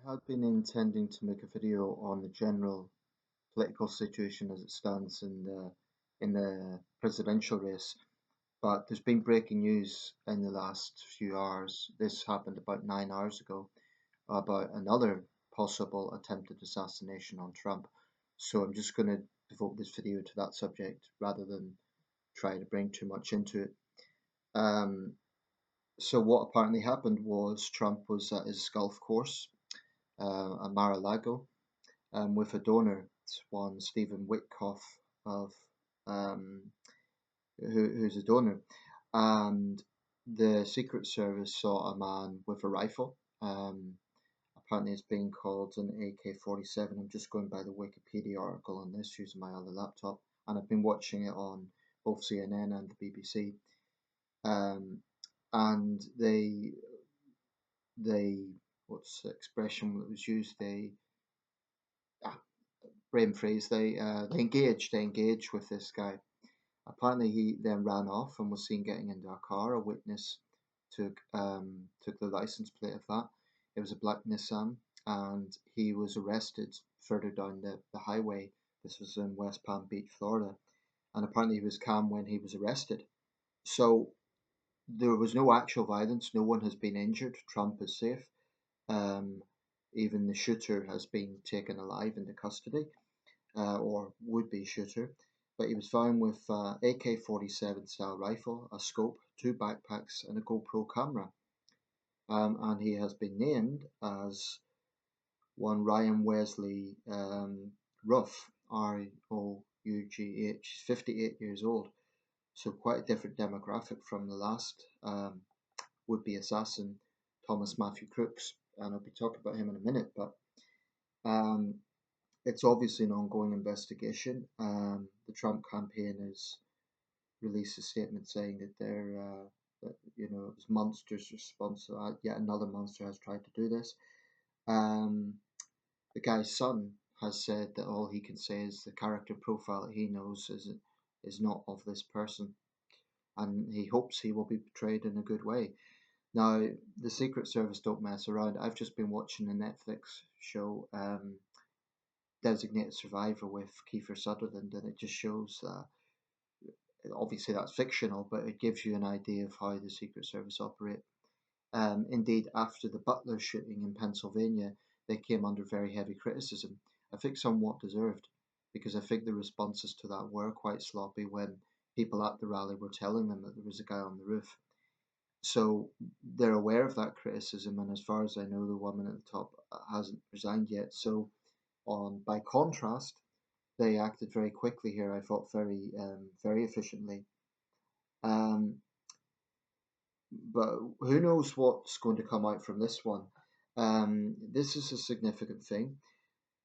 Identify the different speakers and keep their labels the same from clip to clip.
Speaker 1: Had been intending to make a video on the general political situation as it stands in the presidential race, but there's been breaking news in the last few hours. This happened about 9 hours ago about another possible attempted assassination on Trump. So I'm just going to devote this video to that subject rather than try to bring too much into it. So what apparently happened was Trump was at his golf course at Mar-a-Lago with a donor, one Stephen Witkoff of who's a donor, and the Secret Service saw a man with a rifle. Apparently, it's being called an AK-47. I'm just going by the Wikipedia article on this using my other laptop, and I've been watching it on both CNN and the BBC. And they what's the expression that was used? Brain freeze. They engaged with this guy. Apparently, he then ran off and was seen getting into a car. A witness took the license plate of that. It was a black Nissan, and he was arrested further down the highway. This was in West Palm Beach, Florida, and apparently he was calm when he was arrested. So there was no actual violence. No one has been injured. Trump is safe. Um, Even the shooter has been taken alive into custody, or would-be shooter, but he was found with AK-47 style rifle, a scope, two backpacks, and a GoPro camera. And he has been named as one Ryan Wesley Ruff, Rough, 58 years old. So quite a different demographic from the last would-be assassin, Thomas Matthew Crooks, and I'll be talking about him in a minute. But um, it's obviously an ongoing investigation. The Trump campaign has released a statement saying that it was monsters' response. Yet another monster has tried to do this. The guy's son has said that all he can say is the character profile that he knows is not of this person, and he hopes he will be portrayed in a good way. Now, the Secret Service don't mess around. I've just been watching a Netflix show, Designated Survivor with Kiefer Sutherland, and it just shows obviously that's fictional, but it gives you an idea of how the Secret Service operate. Indeed, after the Butler shooting in Pennsylvania, they came under very heavy criticism. I think somewhat deserved, because I think the responses to that were quite sloppy when people at the rally were telling them that there was a guy on the roof. So they're aware of that criticism, and as far as I know, the woman at the top hasn't resigned yet. So by contrast, they acted very quickly here. I thought very efficiently. But who knows what's going to come out from this one? This is a significant thing.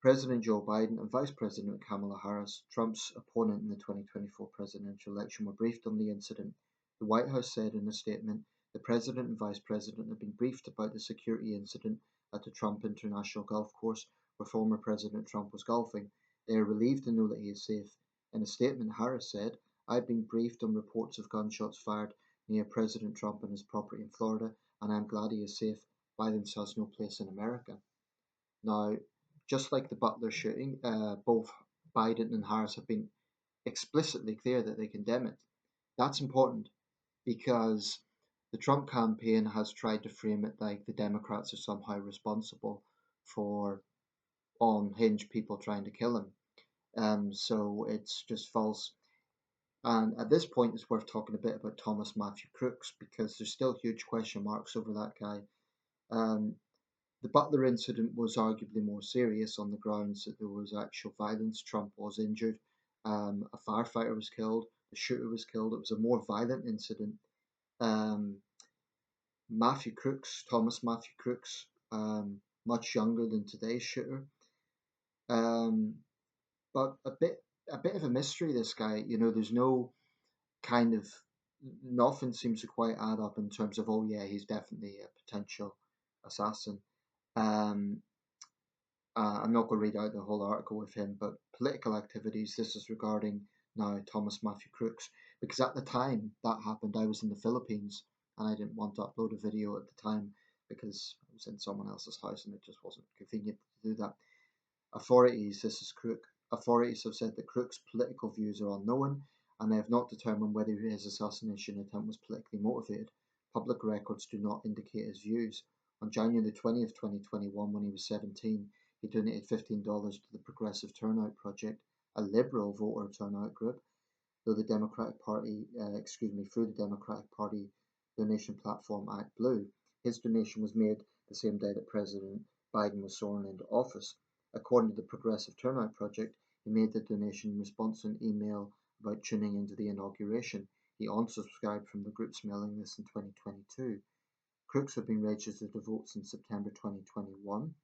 Speaker 1: President Joe Biden and Vice President Kamala Harris, Trump's opponent in the 2024 presidential election, were briefed on the incident. The White House said in a statement, the President and Vice President have been briefed about the security incident at the Trump International Golf Course where former President Trump was golfing. They are relieved to know that he is safe. In a statement, Harris said, I've been briefed on reports of gunshots fired near President Trump and his property in Florida, and I'm glad he is safe. Violence has no place in America. Now, just like the Butler shooting, both Biden and Harris have been explicitly clear that they condemn it. That's important because the Trump campaign has tried to frame it like the Democrats are somehow responsible for unhinged people trying to kill him. So it's just false. And at this point, it's worth talking a bit about Thomas Matthew Crooks because there's still huge question marks over that guy. The Butler incident was arguably more serious on the grounds that there was actual violence. Trump was injured. A firefighter was killed. The shooter was killed. It was a more violent incident. Um, Thomas Matthew Crooks, much younger than today's shooter. Um, but a bit of a mystery, this guy. There's no kind of nothing seems to quite add up in terms of, oh yeah, he's definitely a potential assassin. Um, I'm not going to read out the whole article with him, but political activities. This is regarding now Thomas Matthew Crooks, because at the time that happened, I was in the Philippines and I didn't want to upload a video at the time because it was in someone else's house and it just wasn't convenient to do that. Authorities, this is Crook, authorities have said that Crook's political views are unknown and they have not determined whether his assassination attempt was politically motivated. Public records do not indicate his views. On January the 20th, 2021, when he was 17, he donated $15 to the Progressive Turnout Project, a liberal voter turnout group, through the Democratic Party, through the Democratic Party donation platform Act Blue. His donation was made the same day that President Biden was sworn into office. According to the Progressive Turnout Project, he made the donation in response to an email about tuning into the inauguration. He unsubscribed from the group's mailing list in 2022. Crooks had been registered to vote since September 2021.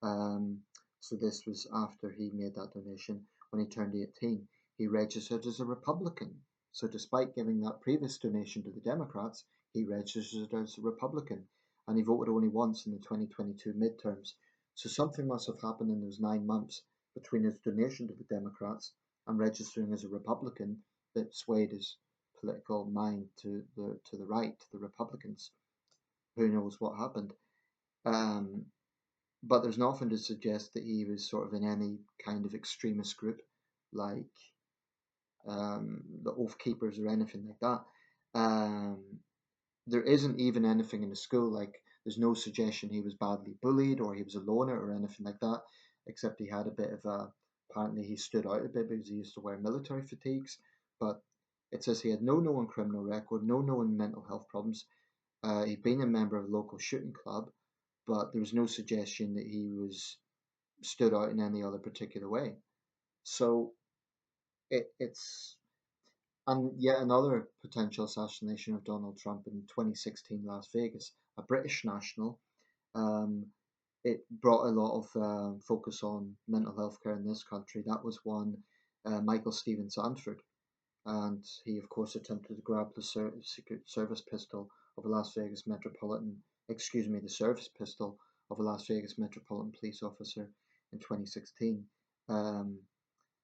Speaker 1: Um, so this was after he made that donation. When he turned 18, he registered as a Republican. So despite giving that previous donation to the Democrats, he registered as a Republican, and he voted only once in the 2022 midterms. So something must have happened in those 9 months between his donation to the Democrats and registering as a Republican that swayed his political mind to the right, to the Republicans. Who knows what happened? Um, but there's nothing to suggest that he was sort of in any kind of extremist group like the Oath Keepers or anything like that. Um, there isn't even anything in the school, like there's no suggestion he was badly bullied or he was a loner or anything like that, except he had a bit of a, apparently he stood out a bit because he used to wear military fatigues, but it says he had no known criminal record, no known mental health problems. He'd been a member of a local shooting club, but there was no suggestion that he was stood out in any other particular way. So it's and yet another potential assassination of Donald Trump in 2016 Las Vegas, a British national. Um, it brought a lot of focus on mental health care in this country. That was one Michael Stephen Sanford, and he of course attempted to grab the secret service pistol of a Las Vegas Metropolitan, excuse me, the service pistol of a Las Vegas Metropolitan Police officer in 2016. Um,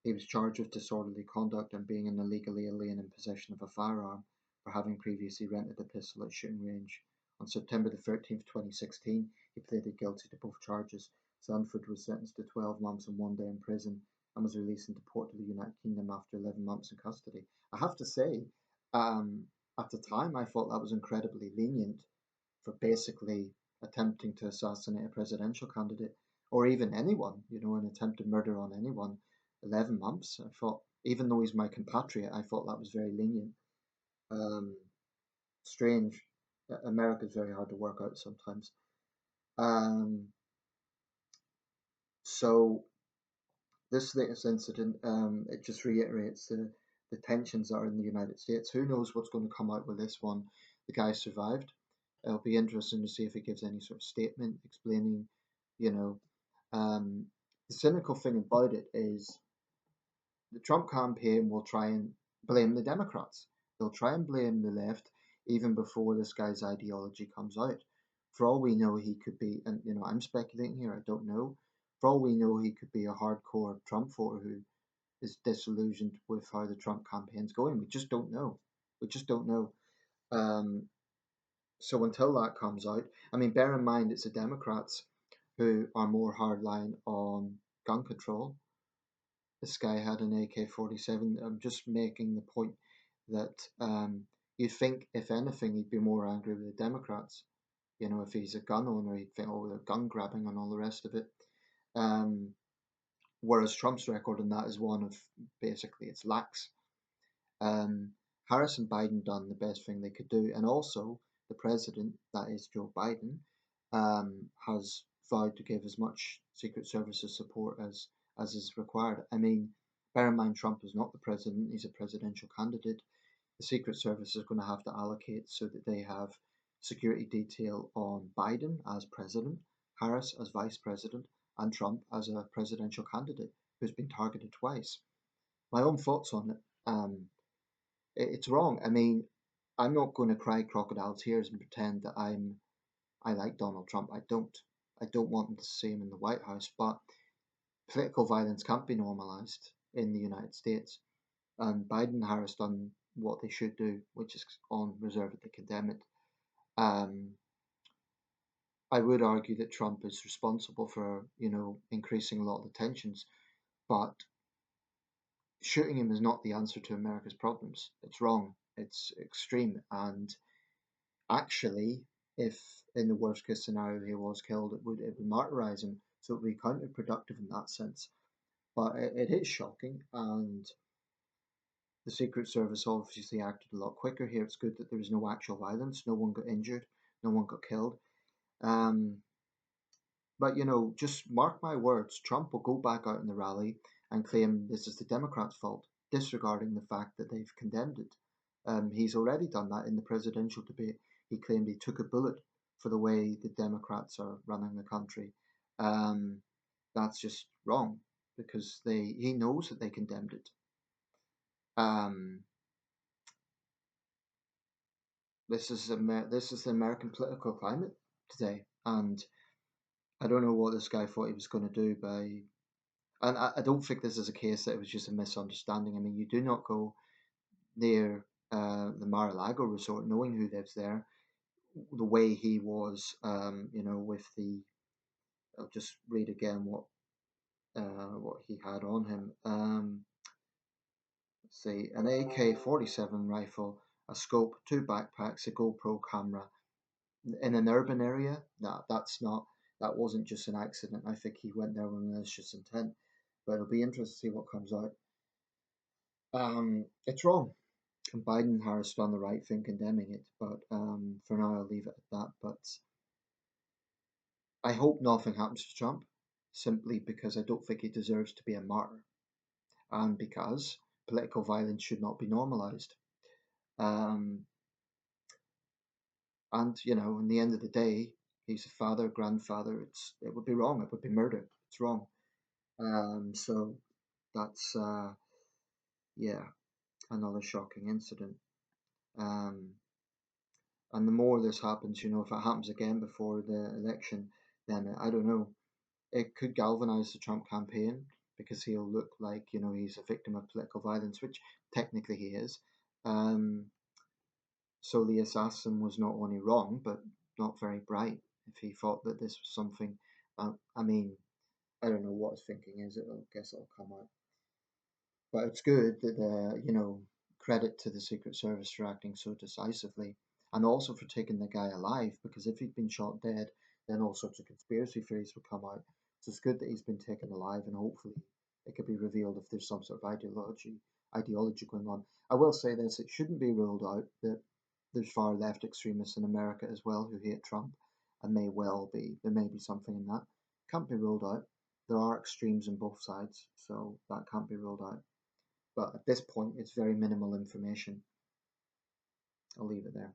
Speaker 1: he was charged with disorderly conduct and being an illegal alien in possession of a firearm for having previously rented a pistol at shooting range. On September the 13th, 2016, he pleaded guilty to both charges. Sanford was sentenced to 12 months and 1 day in prison and was released and deported to the United Kingdom after 11 months in custody. I have to say, um, at the time, I thought that was incredibly lenient for basically attempting to assassinate a presidential candidate or even anyone, an attempted murder on anyone. 11 months. I thought, even though he's my compatriot, I thought that was very lenient. Um, Strange. America's very hard to work out sometimes. Um, so this latest incident, it just reiterates the tensions that are in the United States. Who knows what's going to come out with this one? The guy survived. It'll be interesting to see if he gives any sort of statement explaining, you know. The cynical thing about it is the Trump campaign will try and blame the Democrats. They'll try and blame the left even before this guy's ideology comes out. For all we know, he could be, and I'm speculating here, I don't know. For all we know, he could be a hardcore Trump voter who is disillusioned with how the Trump campaign's going. We just don't know. We just don't know. Um, so until that comes out, I mean, bear in mind it's the Democrats who are more hardline on gun control. This guy had an AK-47. I'm just making the point that you'd think, if anything, he'd be more angry with the Democrats. If he's a gun owner, he'd think, oh, they're gun grabbing and all the rest of it. Um, whereas Trump's record in that is one of basically it's lax. Harris and Biden done the best thing they could do, and also the president, that is Joe Biden, has vowed to give as much Secret Services support as is required. I mean, bear in mind Trump is not the president; he's a presidential candidate. The Secret Service is going to have to allocate so that they have security detail on Biden as president, Harris as vice president, and Trump as a presidential candidate who's been targeted twice. My own thoughts on it. It's wrong. I mean, I'm not going to cry crocodile tears and pretend that I like Donald Trump. I don't. I don't want him to see him in the White House, but political violence can't be normalised in the United States. And Biden and Harris done what they should do, which is unreservedly condemn it. Um, I would argue that Trump is responsible for, increasing a lot of the tensions, but shooting him is not the answer to America's problems. It's wrong. It's extreme. And actually, if in the worst case scenario he was killed, it would martyrize him. So it would be counterproductive in that sense. But it is shocking, and the Secret Service obviously acted a lot quicker here. It's good that there was no actual violence. No one got injured. No one got killed. Um, But just mark my words, Trump will go back out in the rally and claim this is the Democrats' fault, disregarding the fact that they've condemned it. He's already done that in the presidential debate. He claimed he took a bullet for the way the Democrats are running the country. Um, that's just wrong because he knows that they condemned it. Um, this is the American political climate today, and I don't know what this guy thought he was going to do by. And I don't think this is a case that it was just a misunderstanding. I mean, you do not go near the Mar-a-Lago resort knowing who lives there. The way he was, with the. I'll just read again what he had on him. Let's see, an AK-47 rifle, a scope, two backpacks, a GoPro camera in an urban area. No, that's not. That wasn't just an accident. I think he went there with malicious intent. But it'll be interesting to see what comes out. It's wrong. And Biden and Harris done the right thing condemning it, but for now I'll leave it at that. But I hope nothing happens to Trump, simply because I don't think he deserves to be a martyr, and because political violence should not be normalised. Um, and in the end of the day, he's a father, grandfather. It would be wrong. It would be murder. It's wrong. So that's yeah, another shocking incident. Um, And the more this happens, if it happens again before the election, then I don't know. It could galvanize the Trump campaign because he'll look like, he's a victim of political violence, which technically he is. Um, so the assassin was not only wrong, but not very bright if he thought that this was something. I mean, I don't know what his thinking is. I guess it'll come out. But it's good that, credit to the Secret Service for acting so decisively and also for taking the guy alive because if he'd been shot dead, then all sorts of conspiracy theories would come out. So it's good that he's been taken alive and hopefully it could be revealed if there's some sort of ideology going on. I will say this, it shouldn't be ruled out that there's far left extremists in America as well who hate Trump and there may be something in that. Can't be ruled out. There are extremes on both sides, so that can't be ruled out. But at this point, it's very minimal information. I'll leave it there.